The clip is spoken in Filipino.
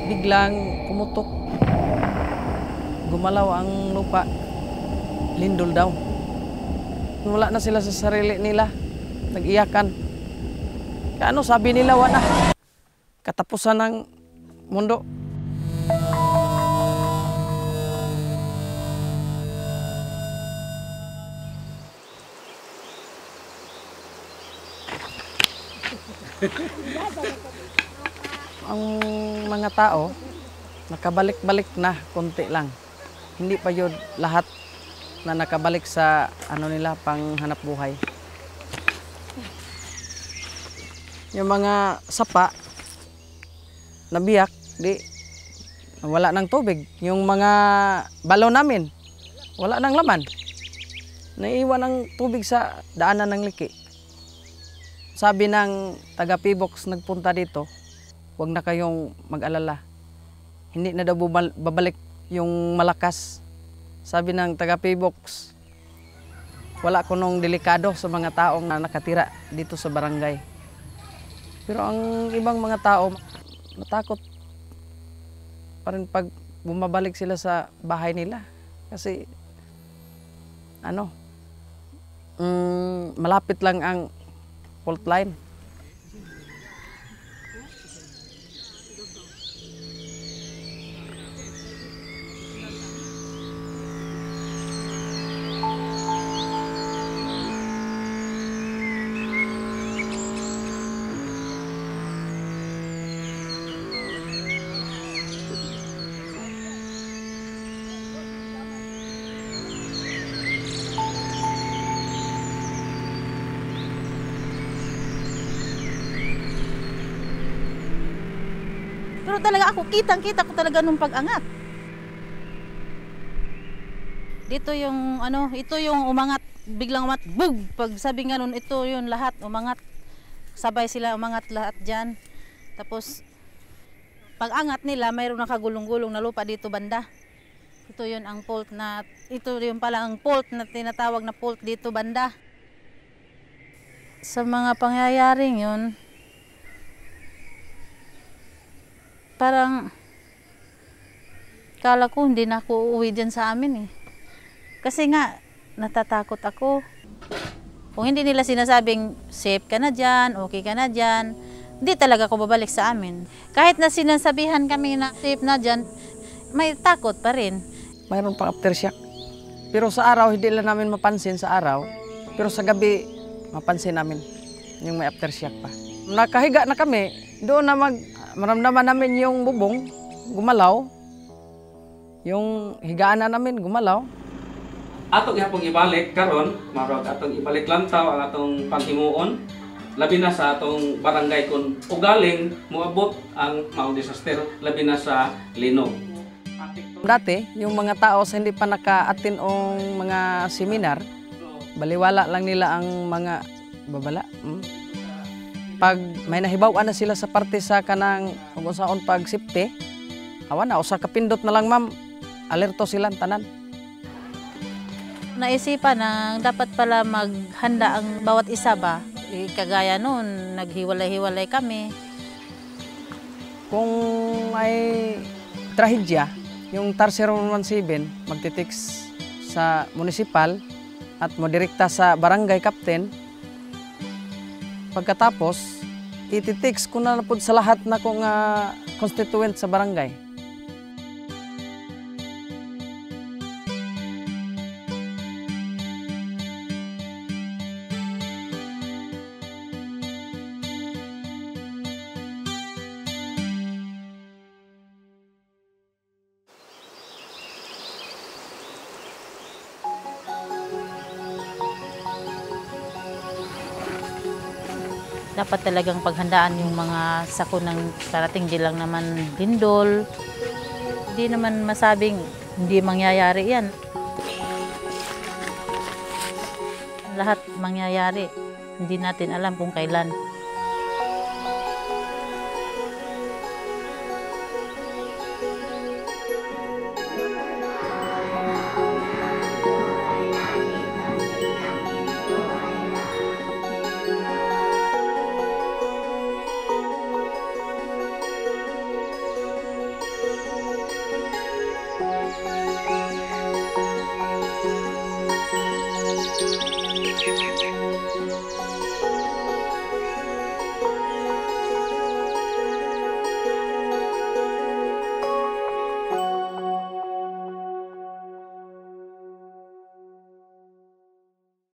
biglang pumutok. Gumalaw ang lupa. Lindol daw. Wala na sila sa sarili nila. Nag-iyakan. Kaya ano, sabi nila, wala. Katapusan ng mundo. Ang mga tao, nakabalik-balik na, konti lang. Hindi pa yun lahat na nakabalik sa nila, pang hanap buhay. Yung mga sapa, nabiyak, wala ng tubig. Yung mga balon namin, wala ng laman. Naiiwan ng tubig sa daanan ng liki. Sabi ng taga-Pibox nagpunta dito, huwag na kayong mag-alala. Hindi na daw babalik yung malakas. Sabi ng taga-Pibox, wala ko nung delikado sa mga taong na nakatira dito sa barangay. Pero ang ibang mga tao, natakot pa rin pag bumabalik sila sa bahay nila. Kasi, malapit lang ang fault line. Pero talaga ako, kitang-kita ko talaga nung pag-angat. Dito yung ito yung umangat, biglang umangat, bug! Pag sabi nga nun, ito yun lahat, umangat. Sabay sila umangat lahat dyan. Tapos, pag-angat nila, mayroon nakagulong-gulong na lupa dito banda. Ito yun ang fault na, ito yun pala ang fault na tinatawag na fault dito banda. Sa mga pangyayaring yun, parang kala ko hindi na ako uuwi dyan sa amin eh. Kasi nga, natatakot ako. Kung hindi nila sinasabing safe ka na dyan, okay ka na dyan, hindi talaga ako babalik sa amin. Kahit na sinasabihan kami na safe na dyan, may takot pa rin. Mayroon pang aftershock. Pero sa araw, hindi lang namin mapansin sa araw. Pero sa gabi, mapansin namin yung may aftershock pa. Nakahiga na kami, doon na maramdaman namin yung bubong, gumalaw. Yung higaan na namin, gumalaw. Atong ihapong ibalik karon, marog atong ibalik lantaw ang atong panghimuon. Labi na sa atong barangay kung ugaling moabot ang maong disaster, labi na sa linog. Dati, yung mga tao sa hindi pa naka-attend ong mga seminar, baliwala lang nila ang mga babala. Pag may nahibaw na sila sa parte sa kanang kung saan pag safety, awan na, usa kapindot na lang ma'am, alerto silang tanan. Naisipan na dapat pala maghanda ang bawat isa ba. Kagaya noon, naghiwalay-hiwalay kami. Kung may trahedya, yung TAR 0117 magtitext sa municipal at modirekta sa barangay captain. Pagkatapos, ititext ko na po sa lahat na kong constituent sa barangay. Dapat talagang paghandaan yung mga sako ng parating, di lang naman lindol. Hindi naman masabing hindi mangyayari yan. Lahat mangyayari. Hindi natin alam kung kailan.